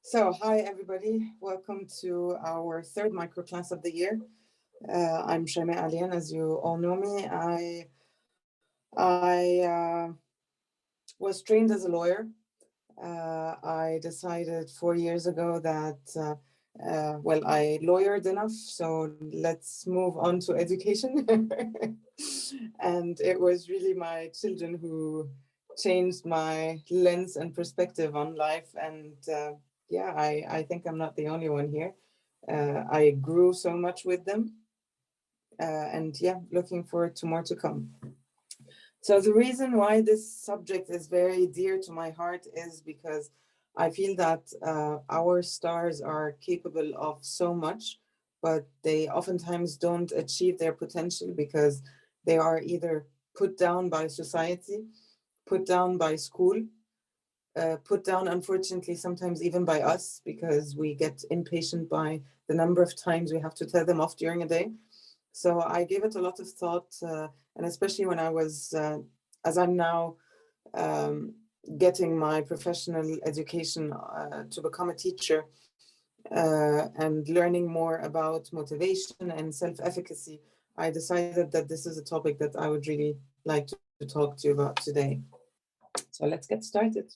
So, hi everybody. Welcome to our third microclass of the year. I'm Shaimaa Alian, as you all know me. I was trained as a lawyer. I decided 4 years ago that, I lawyered enough, so let's move on to education. And it was really my children who changed my lens and perspective on life. And I think I'm not the only one here. I grew so much with them. Looking forward to more to come. So the reason why this subject is very dear to my heart is because I feel that our stars are capable of so much, but they oftentimes don't achieve their potential because they are either put down by society, put down by school, put down, unfortunately, sometimes even by us, because we get impatient by the number of times we have to tell them off during a day. So I gave it a lot of thought, and especially when I was, as I'm now getting my professional education to become a teacher and learning more about motivation and self-efficacy, I decided that this is a topic that I would really like to talk to you about today. So let's get started.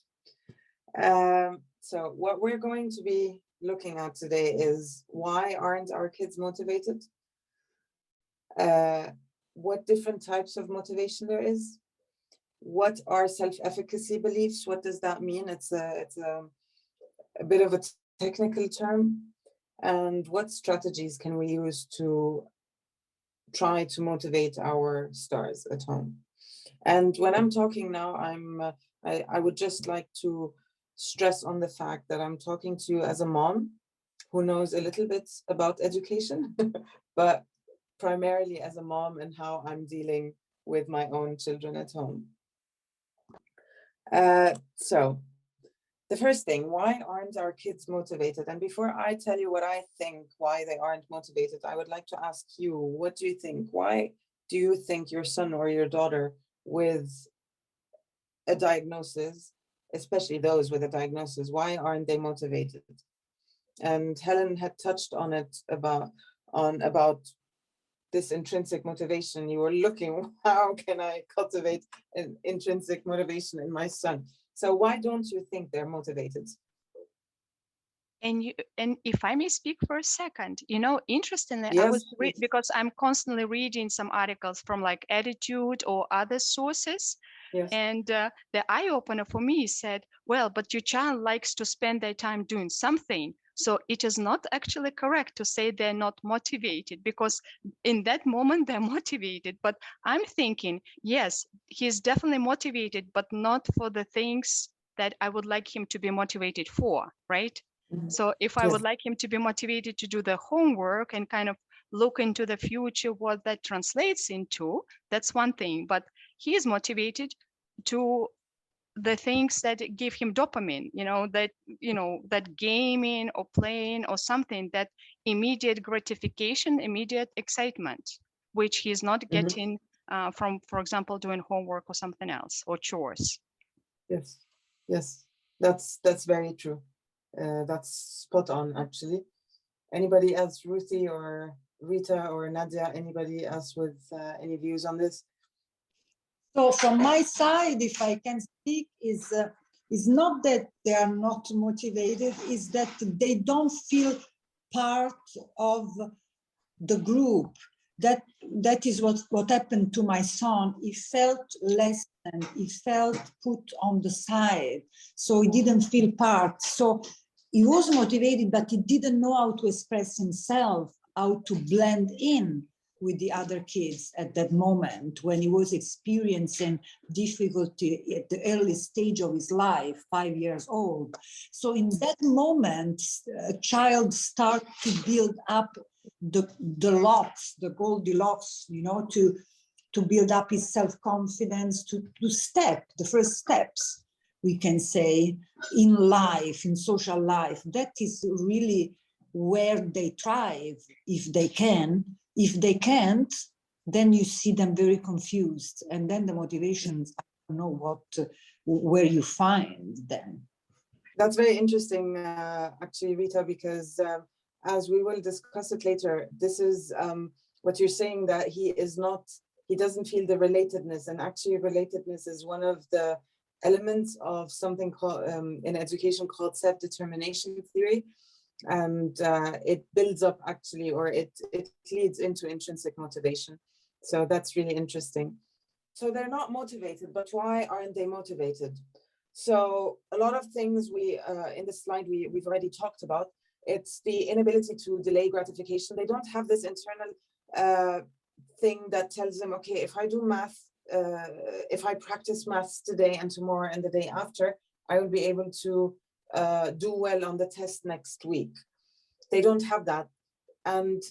So what we're going to be looking at today is why aren't our kids motivated? What different types of motivation there is? What are self-efficacy beliefs? What does that mean? It's a bit of a technical term. And what strategies can we use to try to motivate our stars at home? And when I'm talking now, I would just like to stress on the fact that I'm talking to you as a mom who knows a little bit about education, but primarily as a mom and how I'm dealing with my own children at home. So the first thing, why aren't our kids motivated? And before I tell you what I think why they aren't motivated, I would like to ask you, what do you think? Why do you think your son or your daughter with a diagnosis, especially those with a diagnosis, why aren't they motivated? And Helen had touched on it about this intrinsic motivation. You were looking, how can I cultivate an intrinsic motivation in my son? So why don't you think they're motivated? And if I may speak for a second, interestingly, Yes, because I'm constantly reading some articles from like Attitude or other sources. yes. And the eye opener for me said, well, but your child likes to spend their time doing something. So it is not actually correct to say they're not motivated, because in that moment they're motivated. But I'm thinking, yes, he's definitely motivated, but not for the things that I would like him to be motivated for, right? Mm-hmm. So if I would like him to be motivated to do the homework and kind of look into the future, what that translates into, that's one thing. But he is motivated to the things that give him dopamine, that gaming or playing or something, that immediate gratification, immediate excitement, which he's not getting from, for example, doing homework or something else, or chores. Yes, that's very true. That's spot on, actually. Anybody else, Ruthie or Rita or Nadia, anybody else with any views on this? So from my side, if I can speak, is not that they are not motivated, is that they don't feel part of the group. That is what happened to my son. He felt less than, he felt put on the side. So he didn't feel part. So he was motivated, but he didn't know how to express himself, how to blend in with the other kids at that moment when he was experiencing difficulty at the early stage of his life, 5 years old. So in that moment, a child starts to build up the locks, the Goldilocks, to build up his self-confidence, to step, the first steps, we can say, in life, in social life. That is really where they thrive, if they can. If they can't, then you see them very confused. And then the motivations, I don't know where you find them. That's very interesting, actually, Rita, because as we will discuss it later, this is what you're saying, that he doesn't feel the relatedness. And actually, relatedness is one of the elements of something called in education called self-determination theory. And it builds up actually, or it leads into intrinsic motivation. So that's really interesting. So they're not motivated, but why aren't they motivated? So a lot of things we in the slide we've already talked about. It's the inability to delay gratification. They don't have this internal thing that tells them, okay, if I do math, if I practice maths today and tomorrow and the day after, I will be able to do well on the test next week. They don't have that. And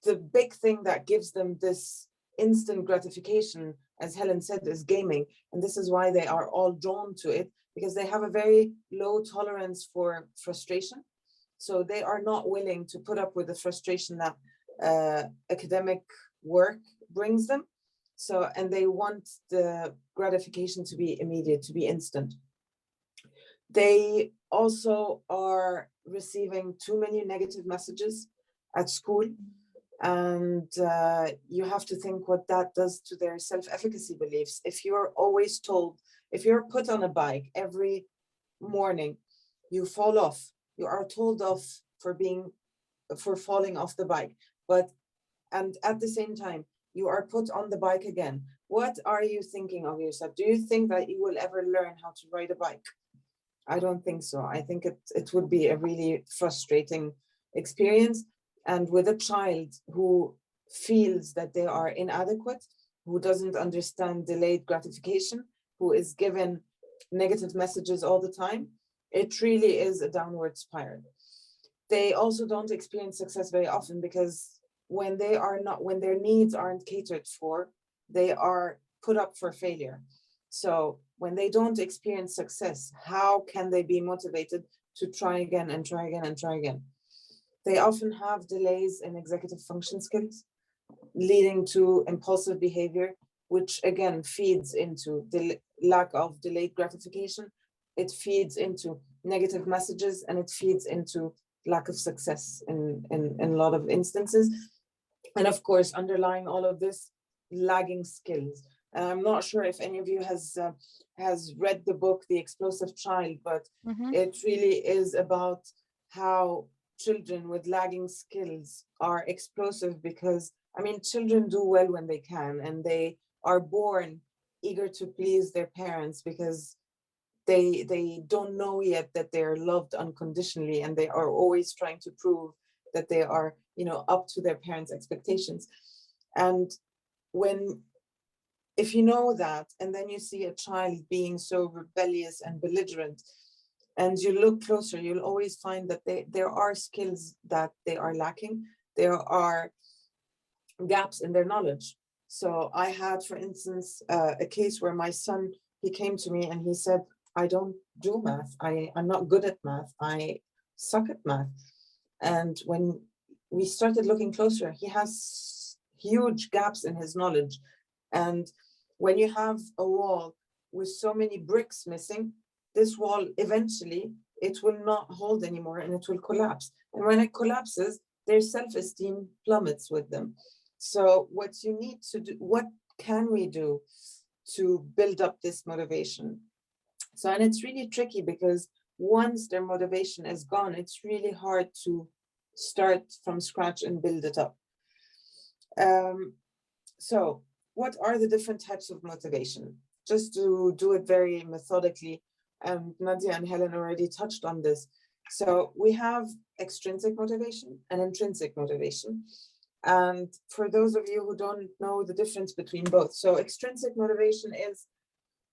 the big thing that gives them this instant gratification, as Helen said, is gaming. And this is why they are all drawn to it, because they have a very low tolerance for frustration. So they are not willing to put up with the frustration that academic work brings them. So, and they want the gratification to be immediate, to be instant. They also are receiving too many negative messages at school. And you have to think what that does to their self-efficacy beliefs. If you're always told, if you're put on a bike every morning, you fall off, you are told off for falling off the bike, and at the same time, you are put on the bike again. What are you thinking of yourself? Do you think that you will ever learn how to ride a bike? I don't think so. I think it would be a really frustrating experience. And with a child who feels that they are inadequate, who doesn't understand delayed gratification, who is given negative messages all the time, it really is a downward spiral. They also don't experience success very often, because when their needs aren't catered for, they are put up for failure. So when they don't experience success, how can they be motivated to try again and try again and try again? They often have delays in executive function skills, leading to impulsive behavior, which again feeds into the lack of delayed gratification. It feeds into negative messages, and it feeds into lack of success in a lot of instances. And of course, underlying all of this, lagging skills. I'm not sure if any of you has read the book, The Explosive Child, but it really is about how children with lagging skills are explosive, because, I mean, children do well when they can, and they are born eager to please their parents, because they don't know yet that they're loved unconditionally, and they are always trying to prove that they are, up to their parents' expectations. And if you know that, and then you see a child being so rebellious and belligerent, and you look closer, you'll always find that there are skills that they are lacking. There are gaps in their knowledge. So I had, for instance, a case where my son, he came to me and he said, I don't do math. I'm not good at math. I suck at math. And when we started looking closer, he has huge gaps in his knowledge. And when you have a wall with so many bricks missing, this wall eventually, it will not hold anymore, and it will collapse. And when it collapses, their self-esteem plummets with them. So what you need to do, what can we do to build up this motivation? So, and it's really tricky, because once their motivation is gone, it's really hard to start from scratch and build it up. So what are the different types of motivation? Just to do it very methodically, Nadia and Helen already touched on this. So we have extrinsic motivation and intrinsic motivation. And for those of you who don't know the difference between both, so extrinsic motivation is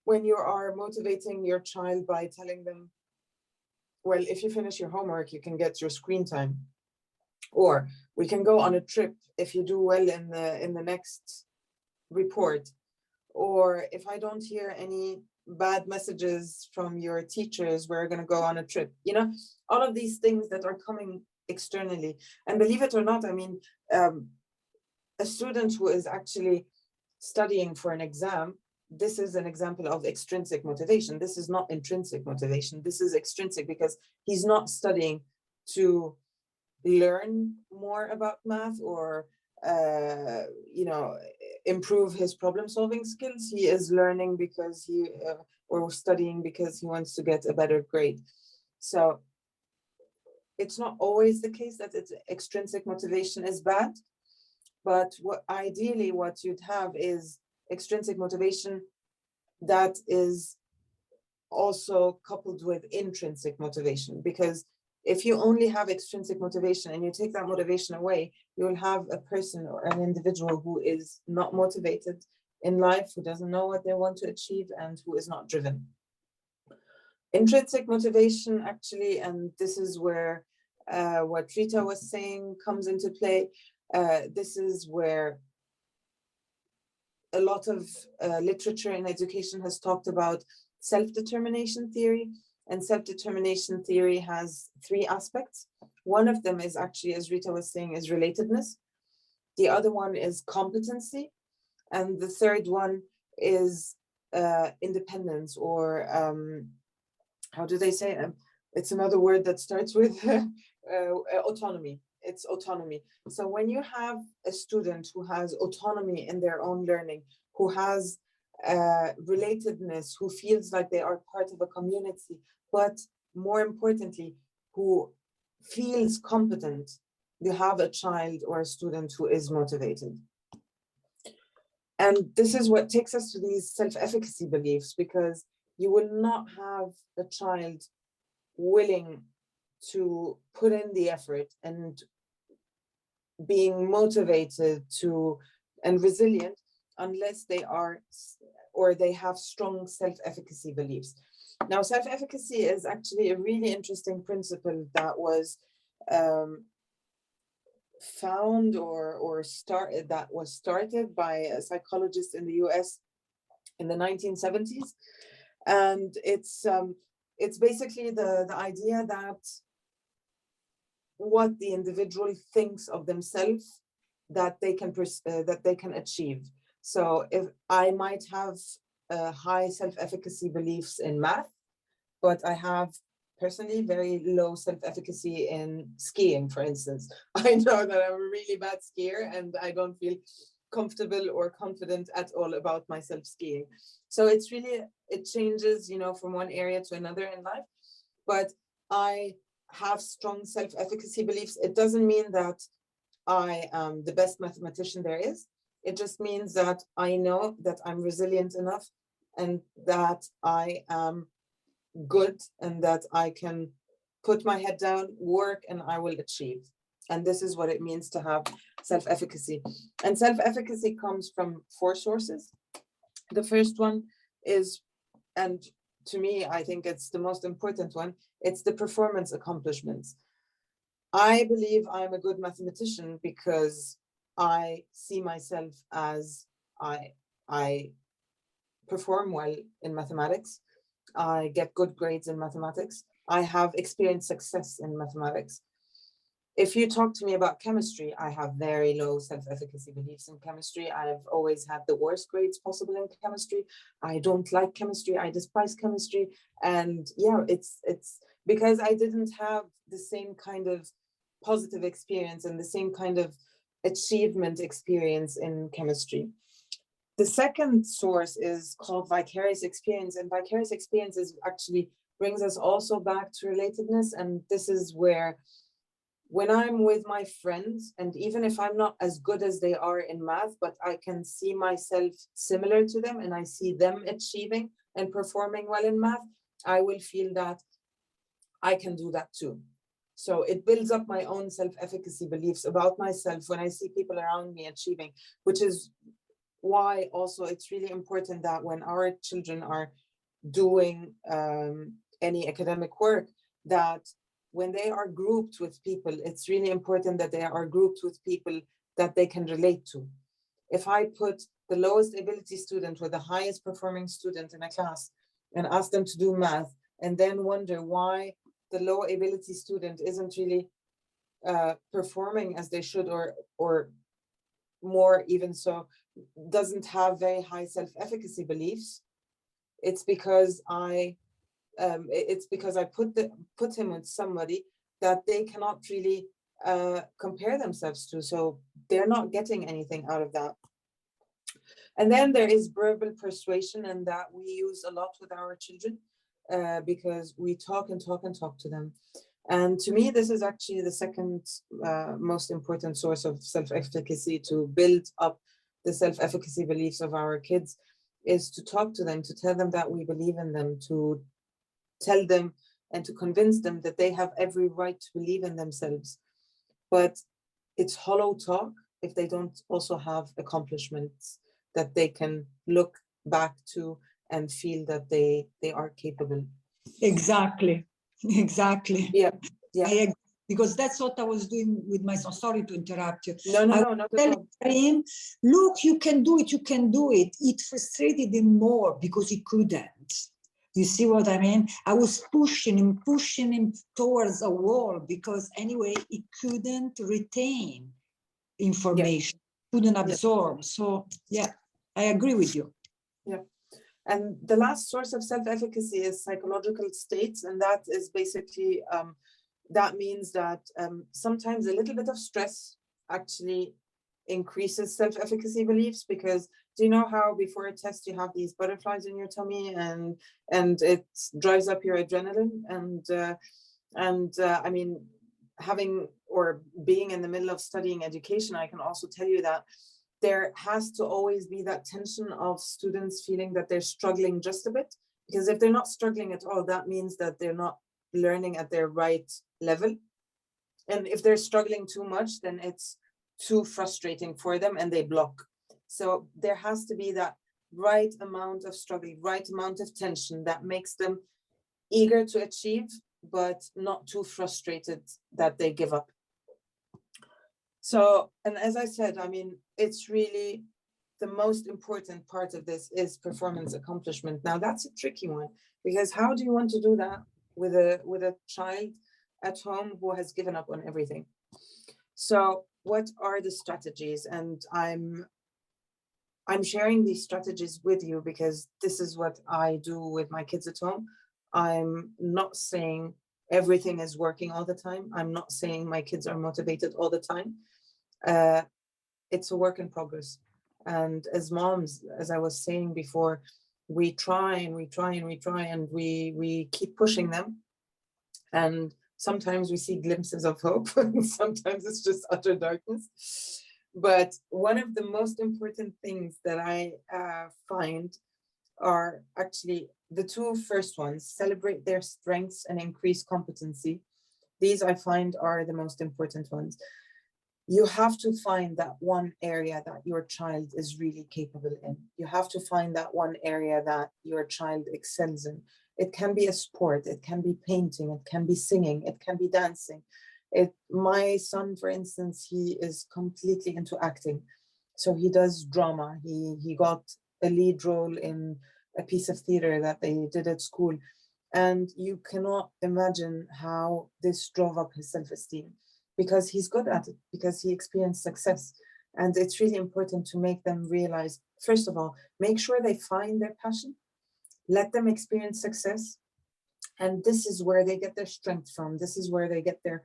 when you are motivating your child by telling them, well, if you finish your homework, you can get your screen time, or we can go on a trip if you do well in the next report, or if I don't hear any bad messages from your teachers, we're going to go on a trip. All of these things that are coming externally. And believe it or not, I mean, a student who is actually studying for an exam this is an example of extrinsic motivation. This is not intrinsic motivation. This is extrinsic because he's not studying to learn more about math or improve his problem solving skills. He is learning because or studying because he wants to get a better grade. So it's not always the case that it's extrinsic motivation is bad, but ideally what you'd have is extrinsic motivation that is also coupled with intrinsic motivation, because if you only have extrinsic motivation and you take that motivation away, you'll have a person or an individual who is not motivated in life, who doesn't know what they want to achieve, and who is not driven. Intrinsic motivation, actually, and this is where what Rita was saying comes into play. This is where a lot of literature in education has talked about self-determination theory. And self-determination theory has three aspects. One of them is actually, as Rita was saying, is relatedness. The other one is competency. And the third one is independence, or how do they say it? It's another word that starts with autonomy. It's autonomy. So when you have a student who has autonomy in their own learning, who has relatedness, who feels like they are part of a community, but more importantly, who feels competent, you have a child or a student who is motivated. And this is what takes us to these self-efficacy beliefs, because you will not have a child willing to put in the effort and being motivated and resilient unless they are, or they have strong self-efficacy beliefs. Now, self-efficacy is actually a really interesting principle that was found or started by a psychologist in the US in the 1970s. And it's basically the idea that what the individual thinks of themselves that they can achieve. So if I might have high self-efficacy beliefs in math, but I have personally very low self-efficacy in skiing, for instance. I know that I'm a really bad skier and I don't feel comfortable or confident at all about myself skiing. So it's really, it changes, from one area to another in life. But I have strong self-efficacy beliefs. It doesn't mean that I am the best mathematician there is. It just means that I know that I'm resilient enough and that I am good and that I can put my head down, work, and I will achieve. And this is what it means to have self-efficacy. And self-efficacy comes from 4 sources. The first one is, and to me, I think it's the most important one, it's the performance accomplishments. I believe I'm a good mathematician because I see myself as I perform well in mathematics. I get good grades in mathematics. I have experienced success in mathematics. If you talk to me about chemistry, I have very low self-efficacy beliefs in chemistry. I've always had the worst grades possible in chemistry. I don't like chemistry. I despise chemistry. And yeah, it's because I didn't have the same kind of positive experience and the same kind of achievement experience in chemistry. The second source is called vicarious experience, and vicarious experiences actually brings us also back to relatedness. And this is where, when I'm with my friends, and even if I'm not as good as they are in math, but I can see myself similar to them and I see them achieving and performing well in math, I will feel that I can do that too. So it builds up my own self-efficacy beliefs about myself when I see people around me achieving, which is why also it's really important that when our children are doing any academic work, that when they are grouped with people, it's really important that they are grouped with people that they can relate to. If I put the lowest ability student with the highest performing student in a class and ask them to do math, and then wonder why the low ability student isn't really performing as they should, or more even so, doesn't have very high self-efficacy beliefs, it's because I put him with somebody that they cannot really compare themselves to. So they're not getting anything out of that. And then there is verbal persuasion, and that we use a lot with our children because we talk and talk and talk to them. And to me, this is actually the second most important source of self-efficacy, to build up the self-efficacy beliefs of our kids, is to talk to them, to tell them that we believe in them, to tell them and to convince them that they have every right to believe in themselves. But it's hollow talk if they don't also have accomplishments that they can look back to and feel that they are capable. Exactly. Yeah. I agree, because that's what I was doing with my son. Sorry to interrupt you. No, not at all. Him, look, you can do it. It frustrated him more because he couldn't. You see what I mean? I was pushing him towards a wall, because anyway, he couldn't retain information, couldn't absorb. So yeah, I agree with you. Yeah. And the last source of self-efficacy is psychological states. And that is basically, that means that sometimes a little bit of stress actually increases self-efficacy beliefs. Because do you know how before a test you have these butterflies in your tummy, and it drives up your adrenaline? And I mean, having or being in the middle of studying education, I can also tell you that there has to always be that tension of students feeling that they're struggling just a bit. Because if they're not struggling at all, that means that they're not learning at their right level. And if they're struggling too much, then it's too frustrating for them and they block. So there has to be that right amount of struggle, right amount of tension that makes them eager to achieve, but not too frustrated that they give up. So, and as I said, I mean, it's really the most important part of this is performance accomplishment. Now that's a tricky one, because how do you want to do that with a child at home who has given up on everything? So what are the strategies? And I'm sharing these strategies with you because this is what I do with my kids at home. I'm not saying everything is working all the time. I'm not saying my kids are motivated all the time. It's a work in progress. And as moms, as I was saying before, we try and we try and we try and we keep pushing them. And sometimes we see glimpses of hope, and sometimes it's just utter darkness. But one of the most important things that I find are actually the two first ones: celebrate their strengths and increase competency. These I find are the most important ones. You have to find that one area that your child is really capable in. You have to find that one area that your child excels in. It can be a sport, it can be painting, it can be singing, it can be dancing. My son, for instance, he is completely into acting. So he does drama. He got a lead role in a piece of theater that they did at school. And you cannot imagine how this drove up his self-esteem, because he's good at it, because he experienced success. And it's really important to make them realize, first of all, make sure they find their passion, let them experience success. And this is where they get their strength from. This is where they get their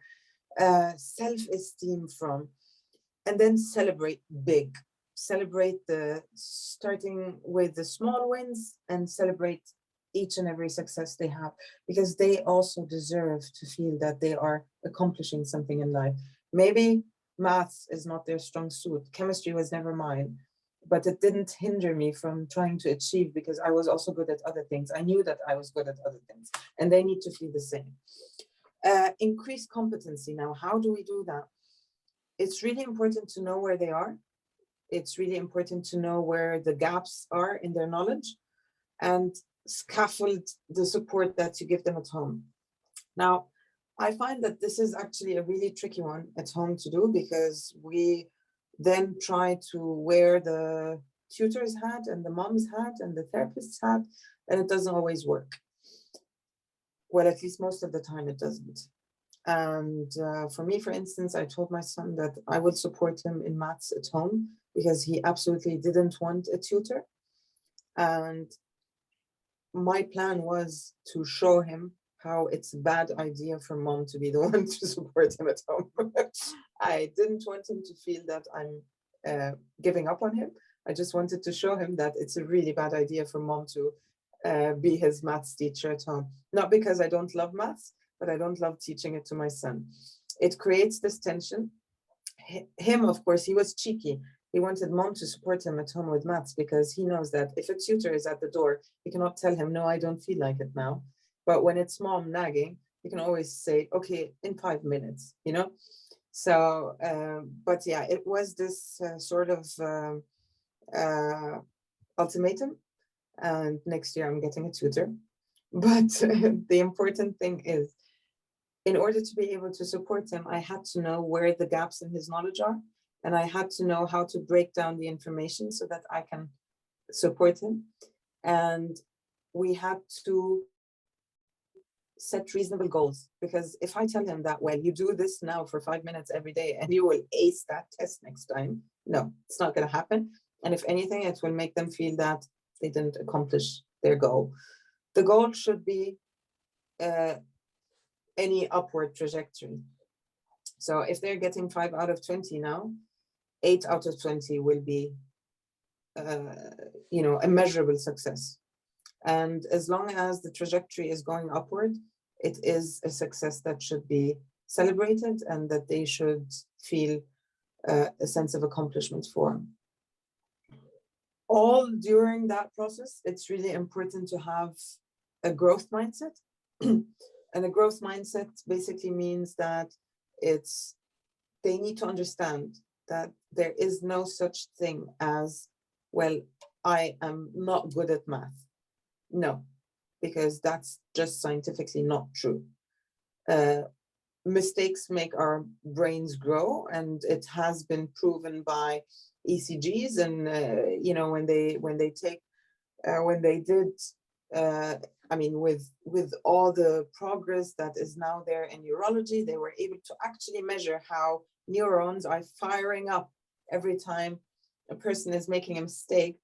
self-esteem from. And then celebrate big. Celebrate starting with the small wins, and celebrate each and every success they have, because they also deserve to feel that they are accomplishing something in life. Maybe maths is not their strong suit. Chemistry was never mine, but it didn't hinder me from trying to achieve, because I was also good at other things. I knew that I was good at other things, and they need to feel the same. Increase competency. Now, how do we do that? It's really important to know where they are. It's really important to know where the gaps are in their knowledge, and scaffold the support that you give them at home. Now, I find that this is actually a really tricky one at home to do, because we then try to wear the tutor's hat and the mom's hat and the therapist's hat, and it doesn't always work. Well, at least most of the time it doesn't. And for me, for instance, I told my son that I would support him in maths at home because he absolutely didn't want a tutor. And my plan was to show him how it's a bad idea for mom to be the one to support him at home. I didn't want him to feel that I'm giving up on him. I just wanted to show him that it's a really bad idea for mom to be his maths teacher at home. Not because I don't love maths, but I don't love teaching it to my son. It creates this tension. Him, of course, he was cheeky. He wanted mom to support him at home with maths because he knows that if a tutor is at the door, he cannot tell him, no, I don't feel like it now. But when it's mom nagging, you can always say, okay, in 5 minutes, you know? So, but yeah, it was this sort of ultimatum. And next year I'm getting a tutor. But the important thing is, in order to be able to support him, I had to know where the gaps in his knowledge are. And I had to know how to break down the information so that I can support him. And we had to set reasonable goals, because if I tell him that, well, you do this now for 5 minutes every day and you will ace that test next time, no, it's not going to happen. And if anything, it will make them feel that they didn't accomplish their goal. The goal should be any upward trajectory. So if they're getting 5 out of 20 now, 8 out of 20 will be, a measurable success. And as long as the trajectory is going upward, it is a success that should be celebrated and that they should feel a sense of accomplishment for. All during that process, it's really important to have a growth mindset. And a growth mindset basically means that they need to understand that there is no such thing as, well, I am not good at math. No, because that's just scientifically not true. Mistakes make our brains grow, and it has been proven by ECGs. And with all the progress that is now there in neurology, they were able to actually measure how neurons are firing up every time a person is making a mistake.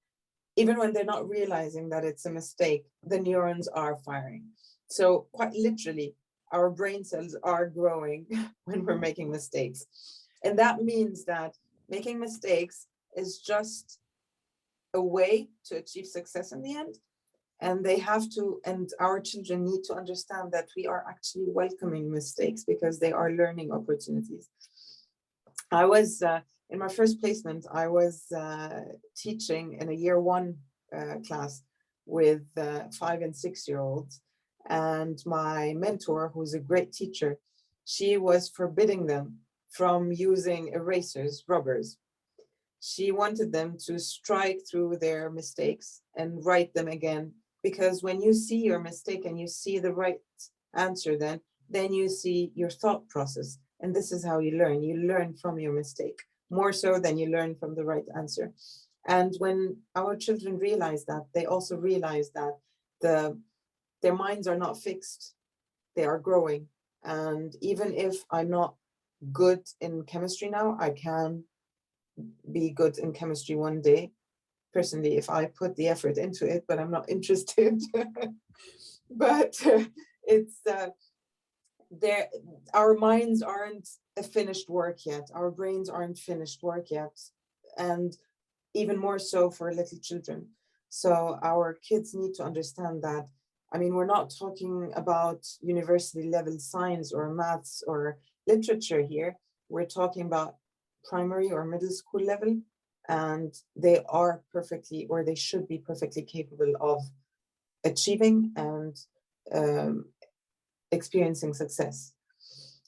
Even when they're not realizing that it's a mistake, the neurons are firing. So quite literally, our brain cells are growing when we're making mistakes. And that means that making mistakes is just a way to achieve success in the end. And our children need to understand that we are actually welcoming mistakes because they are learning opportunities. I was, in my first placement, I was teaching in a year 1 class with 5 and 6 year olds. And my mentor, who's a great teacher, she was forbidding them from using erasers, rubbers. She wanted them to strike through their mistakes and write them again, because when you see your mistake and you see the right answer, then you see your thought process. And this is how you learn. You learn from your mistake more so than you learn from the right answer. And when our children realize that, they also realize that their minds are not fixed. They are growing. And even if I'm not good in chemistry now, I can be good in chemistry one day, personally, if I put the effort into it, but I'm not interested. But our minds aren't a finished work yet. Our brains aren't finished work yet. And even more so for little children. So our kids need to understand that. I mean, we're not talking about university level science or maths or literature here. We're talking about primary or middle school level, and they are perfectly, or they should be perfectly capable of achieving and experiencing success.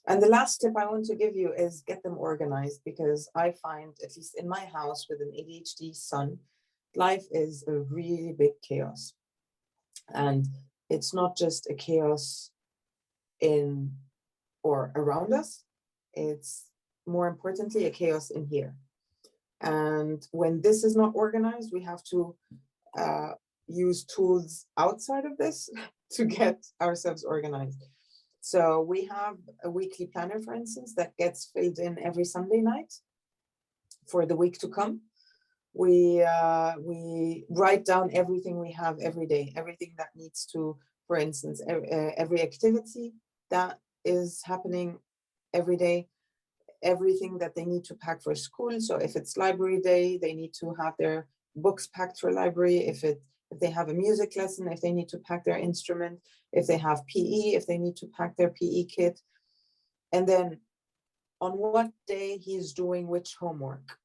And the last tip I want to give you is get them organized, because I find, at least in my house with an ADHD son, life is a really big chaos. And it's not just a chaos in or around us, it's more importantly a chaos in here. And when this is not organized, we have to use tools outside of this to get ourselves organized. So we have a weekly planner, for instance, that gets filled in every Sunday night for the week to come. We write down everything we have every day, everything that needs to, for instance, every activity that is happening every day, everything that they need to pack for school. So if it's library day, they need to have their books packed for library. If they have a music lesson, if they need to pack their instrument, if they have PE, if they need to pack their PE kit, and then on what day he's doing which homework.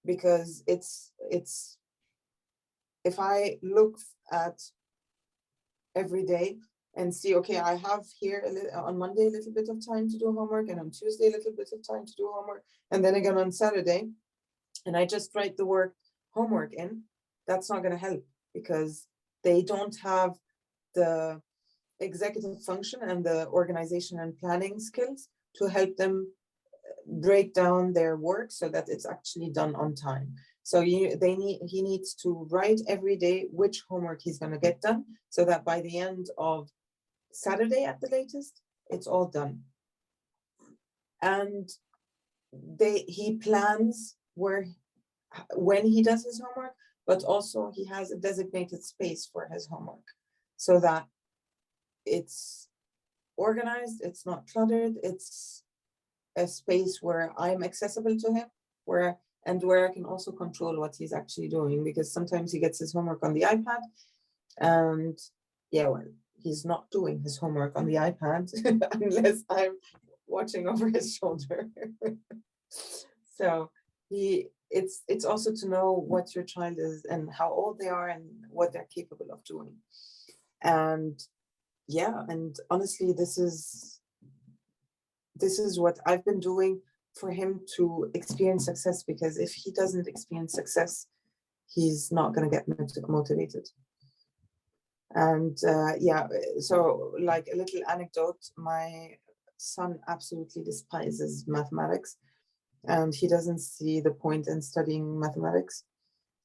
Because it's if I look at every day and see, okay, I have here on Monday a little bit of time to do homework, and on Tuesday a little bit of time to do homework, and then again on Saturday, and I just write the homework in, that's not going to help, because they don't have the executive function and the organization and planning skills to help them break down their work so that it's actually done on time. So he needs to write every day which homework he's going to get done, so that by the end of Saturday at the latest, it's all done. And he plans when he does his homework, but also he has a designated space for his homework, so that it's organized, it's not cluttered, it's a space where I'm accessible to him, where I can also control what he's actually doing, because sometimes he gets his homework on the iPad, and he's not doing his homework on the iPad unless I'm watching over his shoulder. So it's also to know what your child is and how old they are and what they're capable of doing. And honestly, this is what I've been doing for him to experience success, because if he doesn't experience success, he's not going to get motivated. And so like a little anecdote, my son absolutely despises mathematics, and he doesn't see the point in studying mathematics,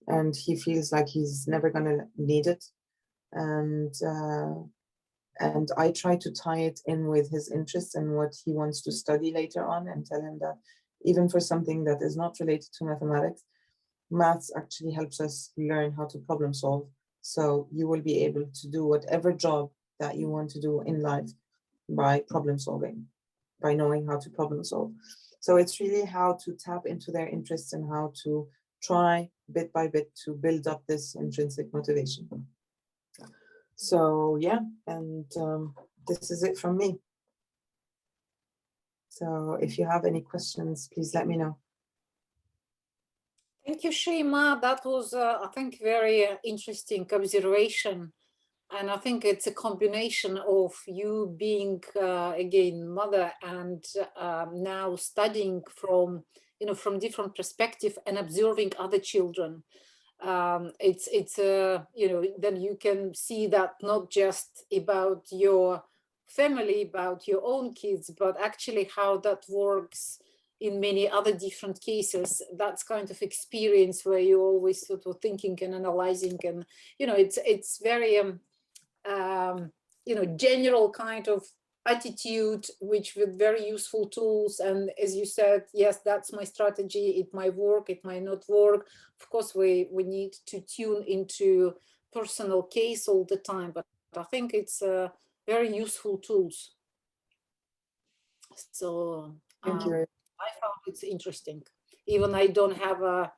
and he feels like he's never going to need it. And I try to tie it in with his interests and what he wants to study later on, and tell him that even for something that is not related to mathematics, maths actually helps us learn how to problem solve. So you will be able to do whatever job that you want to do in life by problem solving, by knowing how to problem solve. So it's really how to tap into their interests and how to try bit by bit to build up this intrinsic motivation. So this is it from me. So if you have any questions, please let me know. Thank you, Shaimaa. That was, I think, very interesting observation. And I think it's a combination of you being, again, mother, and now studying from different perspective and observing other children. It's then you can see that not just about your family, about your own kids, but actually how that works in many other different cases. That's kind of experience where you're always sort of thinking and analyzing, and it's very general kind of attitude, which with very useful tools. And as you said, yes, that's my strategy. It might work, it might not work. Of course, we need to tune into personal case all the time, but I think it's very useful tools. So Thank you. I found it's interesting. Even I don't have a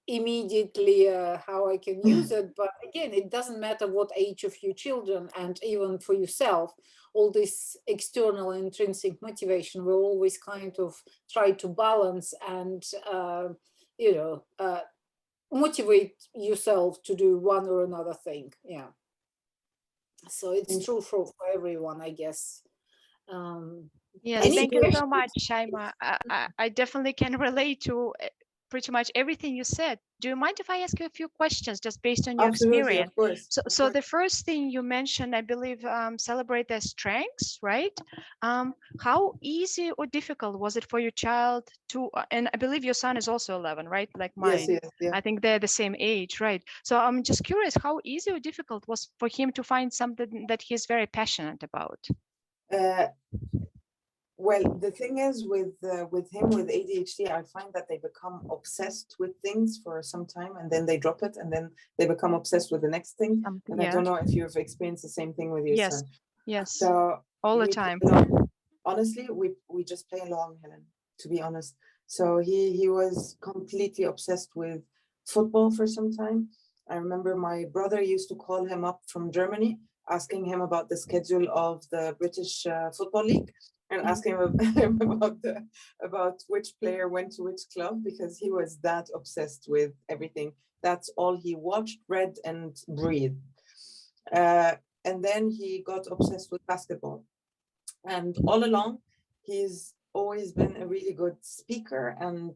immediately how I can use it, but again, it doesn't matter what age of your children, and even for yourself, all this external intrinsic motivation will always kind of try to balance and motivate yourself to do one or another thing. Yeah, so it's true for everyone, I guess. Yes, thank you so much, Shaimaa. I definitely can relate to pretty much everything you said. Do you mind if I ask you a few questions just based on your experience? Of course. So the first thing you mentioned, I believe, celebrate their strengths, right? How easy or difficult was it for your child to, and I believe your son is also 11, right? Like mine. Yes, yeah. I think they're the same age, right? So I'm just curious, how easy or difficult was for him to find something that he's very passionate about? Well, the thing is with him with ADHD, I find that they become obsessed with things for some time and then they drop it and then they become obsessed with the next thing. And I Yeah. don't know if you've experienced the same thing with your Yes. son. Yes. So All the we time. play along. Honestly, we just play along, Helen, to be honest. So he was completely obsessed with football for some time. I remember my brother used to call him up from Germany, asking him about the schedule of the British Football League and asking him about which player went to which club because he was that obsessed with everything. That's all he watched, read, and breathed. And then he got obsessed with basketball. And all along, he's always been a really good speaker and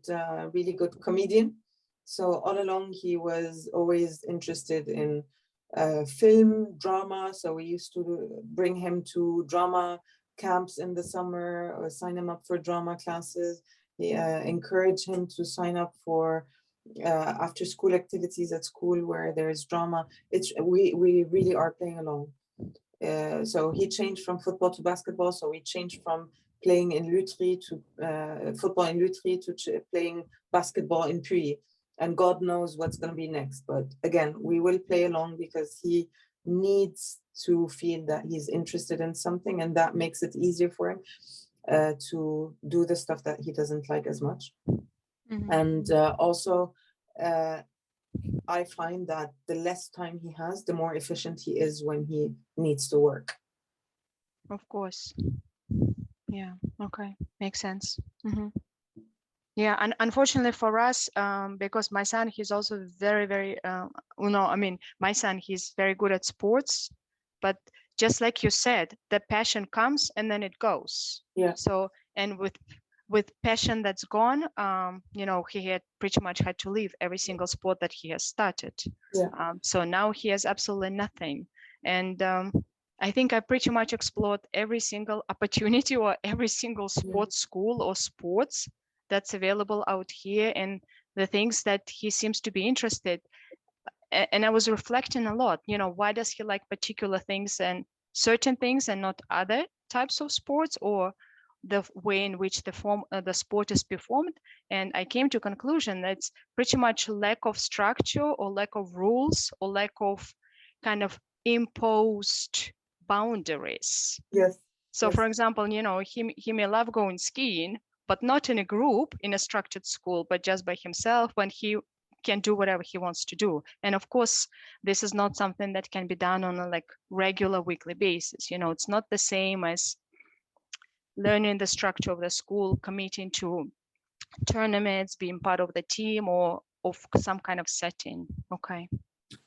really good comedian. So all along, he was always interested in film, drama. So we used to bring him to drama camps in the summer or sign him up for drama classes. We encourage him to sign up for after school activities at school where there's drama. We really are playing along. So he changed from football to basketball. So we changed from playing in Lutry to football in Lutry to playing basketball in Puy. And God knows what's going to be next. But again, we will play along because he needs to feel that he's interested in something, and that makes it easier for him to do the stuff that he doesn't like as much. Mhm. And also, I find that the less time he has, the more efficient he is when he needs to work. Of course. Yeah. Okay. Makes sense. Yeah, and unfortunately for us, because my son, he's also very, I mean, my son, he's very good at sports, but just like you said, the passion comes and then it goes. Yeah. So, and with passion that's gone, you know, he had pretty much had to leave every single sport that he has started. Yeah. So now he has absolutely nothing. And I think I pretty much explored every single opportunity or every single sports school or sports that's available out here and the things that he seems to be interested. And I was reflecting a lot, you know, why does he like particular things and certain things and not other types of sports, or the way in which the sport is performed. And I came to a conclusion that it's pretty much lack of structure or lack of rules or lack of kind of imposed boundaries. Yes. So Yes. for example, you know, he may love going skiing, but not in a group, in a structured school, but just by himself when he can do whatever he wants to do. And of course, this is not something that can be done on a like regular weekly basis. You know, it's not the same as learning the structure of the school, committing to tournaments, being part of the team or of some kind of setting. Okay.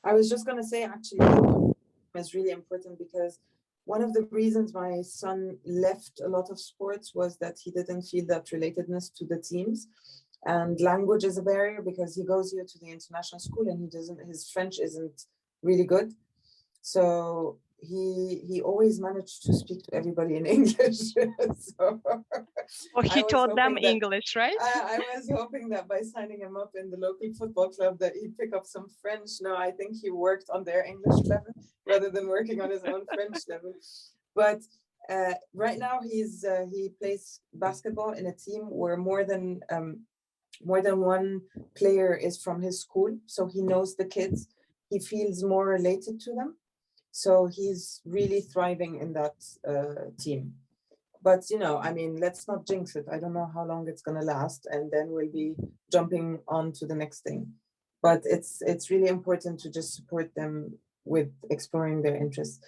I was just going to say, actually, is really important because one of the reasons my son left a lot of sports was that he didn't feel that relatedness to the teams. And language is a barrier because he goes here to the international school and his French isn't really good. So he always managed to speak to everybody in English. So Or he taught them that, English, right? I was hoping that by signing him up in the local football club that he'd pick up some French. No, I think he worked on their English level rather than working on his own French level. But right now he plays basketball in a team where more than one player is from his school. So he knows the kids. He feels more related to them. So he's really thriving in that team. But, you know, I mean, let's not jinx it. I don't know how long it's going to last. And then we'll be jumping on to the next thing. But it's really important to just support them with exploring their interests.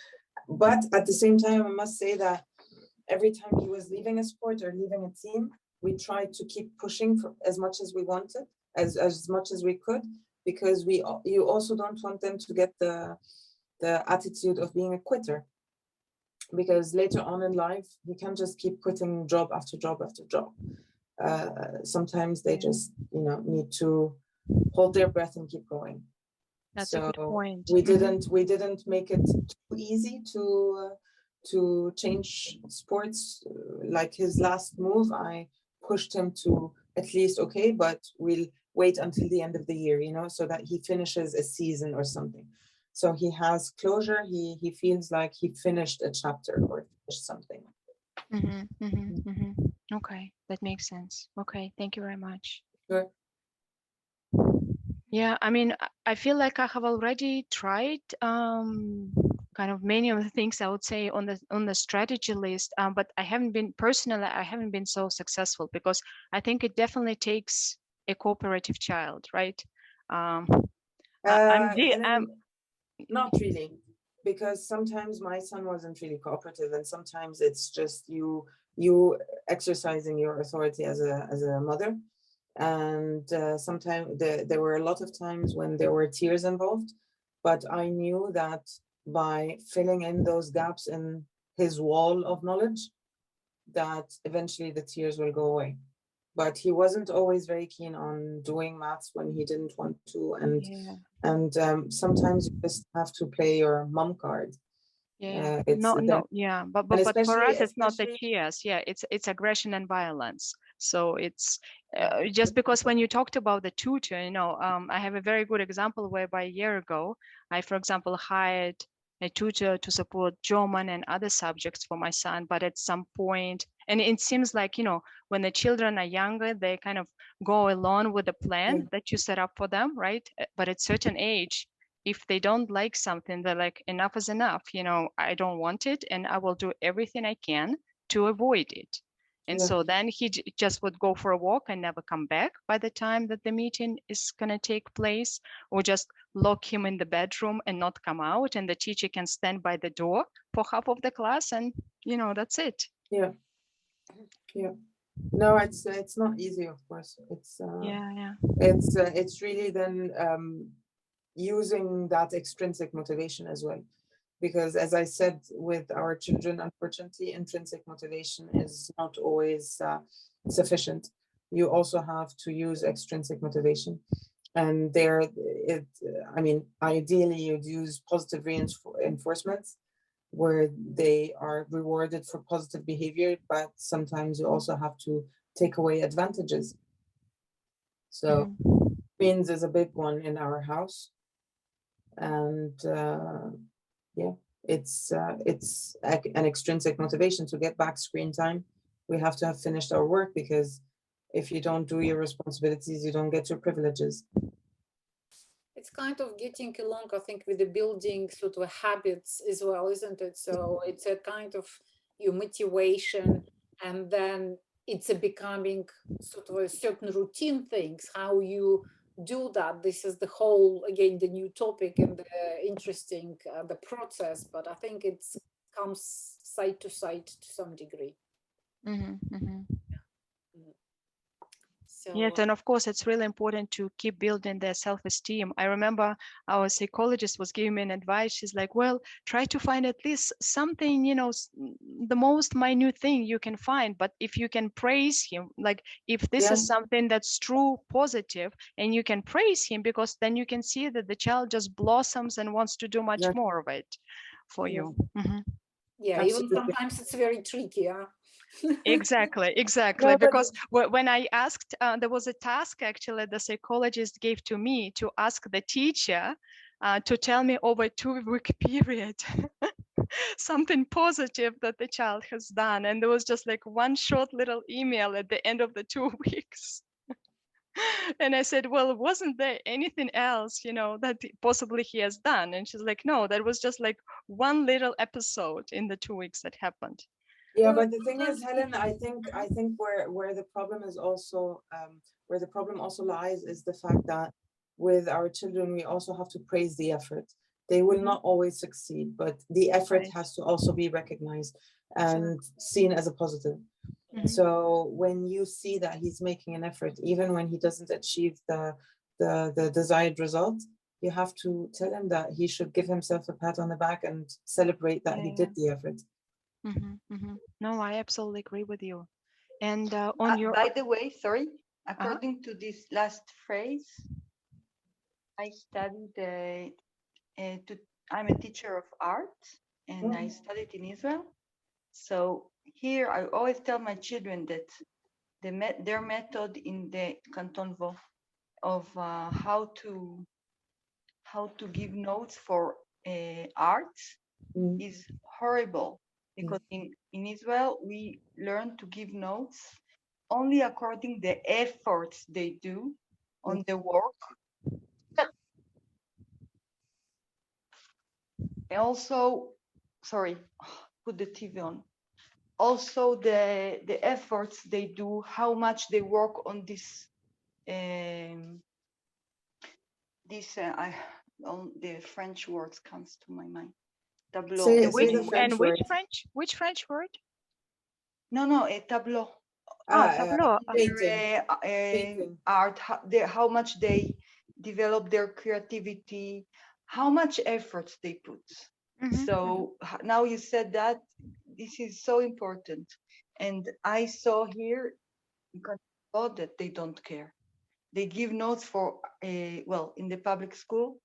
But at the same time, I must say that every time he was leaving a sport or leaving a team, we tried to keep pushing for as much as we wanted, as much as we could, because you also don't want them to get the attitude of being a quitter, because later on in life you can't just keep quitting job after job after job. Sometimes they just need to hold their breath and keep going. That's a good point. We didn't make it too easy to change sports. Like his last move, I pushed him to at least, okay, but we'll wait until the end of the year, so that he finishes a season or something. So he has closure. He feels like he finished a chapter or finished something. Okay, that makes sense. Okay, thank you very much. Sure. Yeah, I mean, I feel like I have already tried kind of many of the things I would say on the strategy list, but I haven't been personally, I haven't been so successful because I think it definitely takes a cooperative child, right? Um, I'm Not really, because sometimes my son wasn't really cooperative, and sometimes it's just you exercising your authority as a mother, and sometimes there were a lot of times when there were tears involved, but I knew that by filling in those gaps in his wall of knowledge, that eventually the tears will go away. But he wasn't always very keen on doing maths when he didn't want to, yeah. and sometimes you just have to play your mom card. Yeah, It's then, yeah, and but for especially us, it's not the especially tears. Yeah, it's aggression and violence. So it's just because when you talked about the tutor, I have a very good example whereby a year ago, I, for example, hired a tutor to support German and other subjects for my son. But at some point, and it seems like, when the children are younger, they kind of go along with the plan yeah, that you set up for them, right? But at certain age, if they don't like something, they're like, enough is enough, I don't want it, and I will do everything I can to avoid it. And yeah, so then he just would go for a walk and never come back by the time that the meeting is going to take place, or just lock him in the bedroom and not come out, and the teacher can stand by the door for half of the class, and that's it. yeah, yeah. No, it's not easy, of course. Yeah. It's really then using that extrinsic motivation as well, because as I said, with our children, unfortunately, intrinsic motivation is not always sufficient. You also have to use extrinsic motivation, and I mean, ideally you'd use positive reinforcements where they are rewarded for positive behavior, but sometimes you also have to take away advantages. So means is a big one in our house, and yeah, it's an extrinsic motivation to get back screen time. We have to have finished our work, because if you don't do your responsibilities, you don't get your privileges. It's kind of getting along, I think, with the building sort of habits as well, isn't it? So it's a kind of your motivation, and then it's a becoming sort of a certain routine things, how you do that. This is the whole, again, the new topic and the interesting, the process, but I think it comes side to side to some degree. Yes, So and of course, it's really important to keep building their self-esteem. I remember our psychologist was giving me an advice. She's like, well, try to find at least something, the most minute thing you can find. But if you can praise him, like if this Yeah, is something that's true, positive, and you can praise him, because then you can see that the child just blossoms and wants to do much exactly. more of it for yeah, you. yeah, even Absolutely. sometimes it's very tricky, huh? Exactly. No, but Because when I asked, there was a task actually the psychologist gave to me to ask the teacher to tell me over a 2-week period something positive that the child has done. And there was just like one short little email at the end of the 2 weeks. And I said, well, wasn't there anything else, that possibly he has done? And she's like, no, that was just like one little episode in the 2 weeks that happened. yeah, Well, but the thing is, Helen, I think where the problem is also where the problem also lies is the fact that with our children we also have to praise the effort. They will not always succeed, but the effort Right. has to also be recognized Sure. and seen as a positive. So when you see that he's making an effort, even when he doesn't achieve the desired result, you have to tell him that he should give himself a pat on the back and celebrate that he Yeah. did the effort. No, I absolutely agree with you. And on your, By the way, sorry, according to this last phrase, I studied, I'm a teacher of art, and I studied in Israel. So here I always tell my children that their method in the Canton Vaud of how to give notes for art Mm. is horrible. because in Israel, we learn to give notes only according the efforts they do on the work. And also, sorry, put the TV on. Also, the efforts they do, how much they work on this, on the French words comes to my mind. Tableau. Say Which, the French and word. which French word? No, a tableau. Tableau. Painting. Painting. Art, how much they develop their creativity, how much efforts they put. Mhm. So now you said that, this is so important. And I saw here that they don't care. They give notes for, well, in the public school,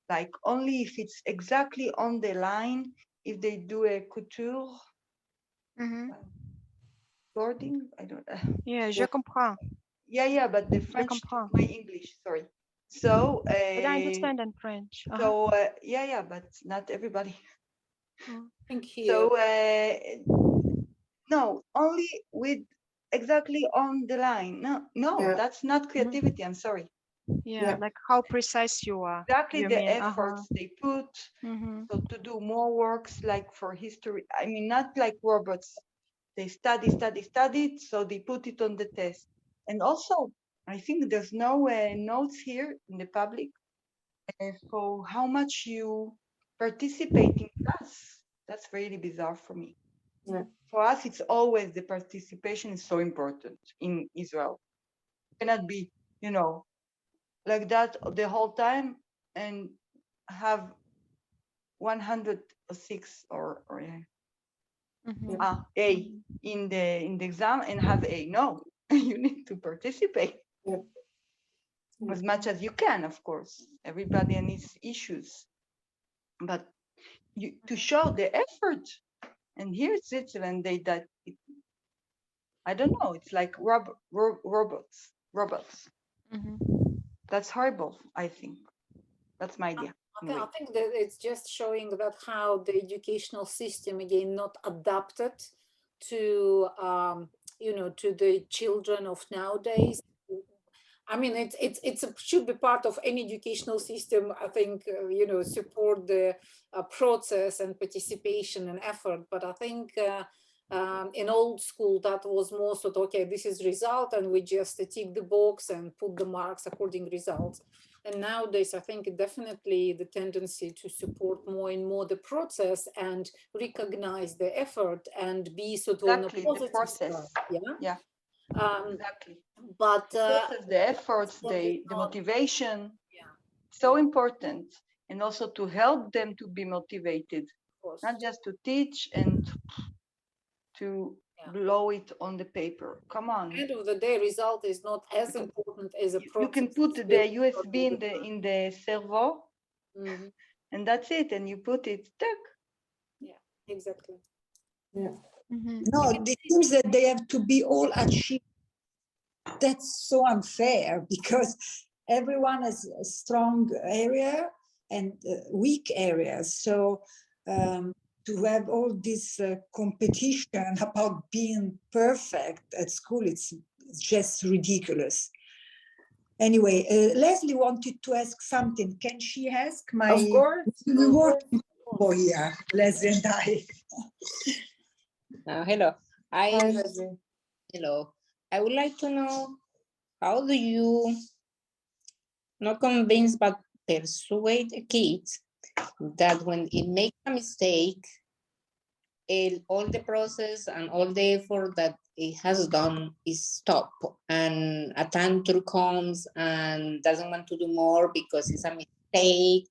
like only if it's exactly on the line, if they do a couture, Mhm. boarding, I don't Yeah, je comprends. Yeah, but the French took comprends. my English, sorry. So, But I understand in French. so yeah, but not everybody. Thank you. So, no, only with exactly on the line. No, Yeah. that's not creativity. I'm sorry. Yeah, like how precise you are. Exactly You the mean, efforts they put. So to do more works like for history, I mean, not like robots. They study, so they put it on the test. And also, I think there's no notes here in the public for how much you participate in class. That's really bizarre for me. Yeah. For us, it's always the participation is so important in Israel. You cannot be, like that the whole time and have 106 or A in the exam and have A. No, you need to participate. Yeah. As much as you can, of course. Everybody and his issues, but to show the effort. And here in Switzerland, I don't know. It's like robots. That's horrible. I think that's my idea. I think that it's just showing that how the educational system again not adapted to to the children of nowadays. I mean, it should be part of any educational system. I think support the process and participation and effort. But I think in old school that was more sort of, okay, this is result, and we just tick the box and put the marks according results. And nowadays, I think definitely the tendency to support more and more the process and recognize the effort and be sort of exactly, on a positive the process. side. Yeah. Exactly. But the efforts, the motivation, so important, and also to help them to be motivated, not just to teach and to blow it on the paper. Come on. End of the day, result is not as important as a process. You can put the USB in the servo, and that's it. And you put it. Tuck. Yeah, exactly. Yeah. No, it seems that they have to be all achieved. That's so unfair because everyone has a strong area and weak areas. So to have all this competition about being perfect at school, it's just ridiculous. Anyway, Leslie wanted to ask something. Can she ask? Of course. We work here, Leslie and I. Hello. Hi, Leslie. Hello. I would like to know, how do you not convince but persuade a kid that when it makes a mistake, all the process and all the effort that it has done is stop, and a tantrum comes and doesn't want to do more because it's a mistake?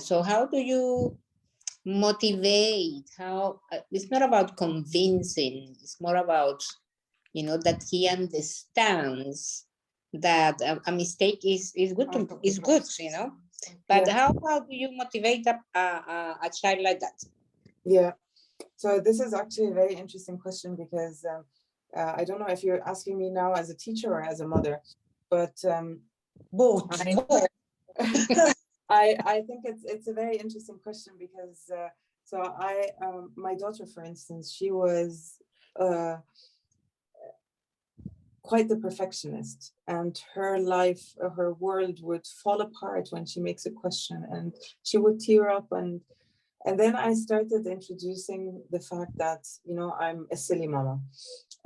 So how do you motivate? How it's not about convincing, it's more about that he understands that a mistake is good but how do you motivate a child like that? Yeah, so this is actually a very interesting question because I don't know if you're asking me now as a teacher or as a mother, but both. I think it's a very interesting question because So my daughter, for instance, she was quite the perfectionist, and her life, her world would fall apart when she makes a question, and she would tear up. And then I started introducing the fact that, you know, I'm a silly mama,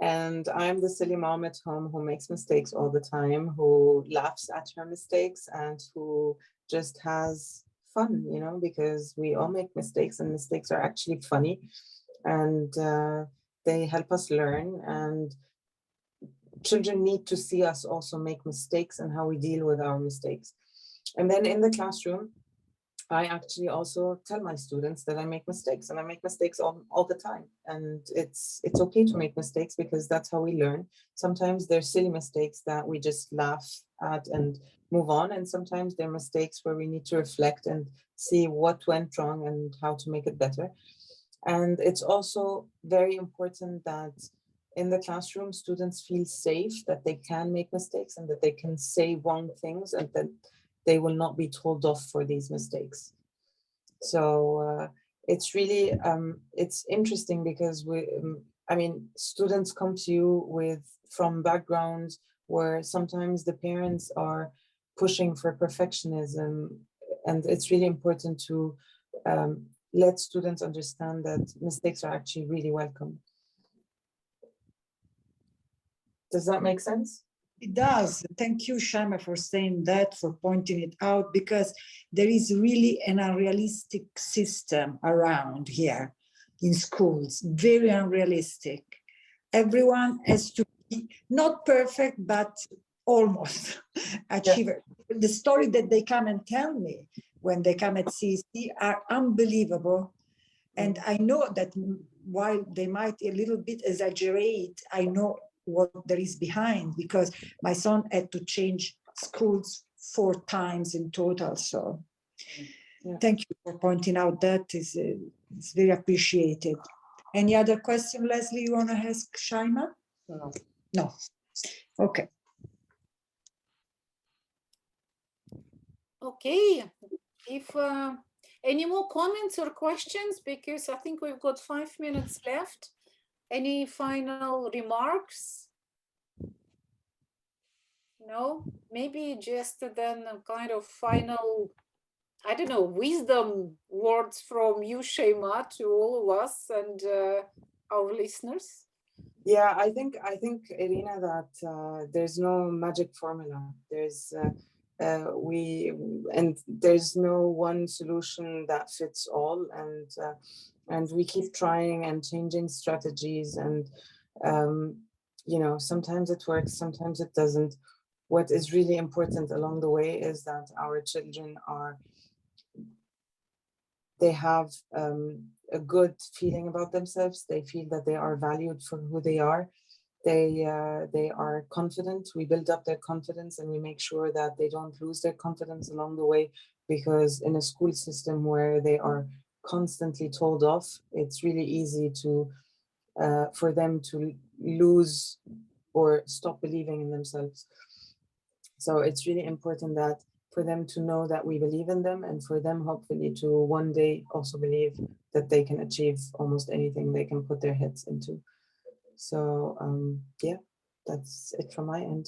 and I'm the silly mom at home who makes mistakes all the time, who laughs at her mistakes, and who just has fun, you know, because we all make mistakes, and mistakes are actually funny, and they help us learn. And children need to see us also make mistakes and how we deal with our mistakes. And then in the classroom, I actually also tell my students that I make mistakes, and I make mistakes all the time. And it's okay to make mistakes, because that's how we learn. Sometimes they're silly mistakes that we just laugh at and move on. And sometimes they're mistakes where we need to reflect and see what went wrong and how to make it better. And it's also very important that in the classroom, students feel safe, that they can make mistakes and that they can say wrong things, and that they will not be told off for these mistakes. So it's really, it's interesting, because I mean, students come to you from backgrounds where sometimes the parents are pushing for perfectionism, and it's really important to let students understand that mistakes are actually really welcome. Does that make sense? It does. Thank you, Shaimaa, for saying that, for pointing it out, because there is really an unrealistic system around here in schools, very unrealistic. Everyone has to be not perfect, but almost achiever. Yeah. The story that they come and tell me when they come at CEC are unbelievable. And I know that while they might a little bit exaggerate, I know what there is behind, because my son had to change schools 4 times in total. So yeah. Thank you for pointing out that. It's very appreciated. Any other question, Leslie, you want to ask Shaimaa? No. No. Okay. Okay. If any more comments or questions, because I think we've got 5 minutes left. Any final remarks? No, maybe just then a kind of final, I don't know, wisdom words from you, Shaimaa, to all of us and our listeners. Yeah, I think, Irina, that there's no magic formula. There's there's no one solution that fits all, and we keep trying and changing strategies, and you know, sometimes it works, sometimes it doesn't. What is really important along the way is that our children they have a good feeling about themselves. They feel that they are valued for who they are. They are confident. We build up their confidence, and we make sure that they don't lose their confidence along the way, because in a school system where they are constantly told off, it's really easy to for them to lose or stop believing in themselves. So it's really important that for them to know that we believe in them, and for them hopefully to one day also believe that they can achieve almost anything they can put their heads into. So yeah, that's it from my end.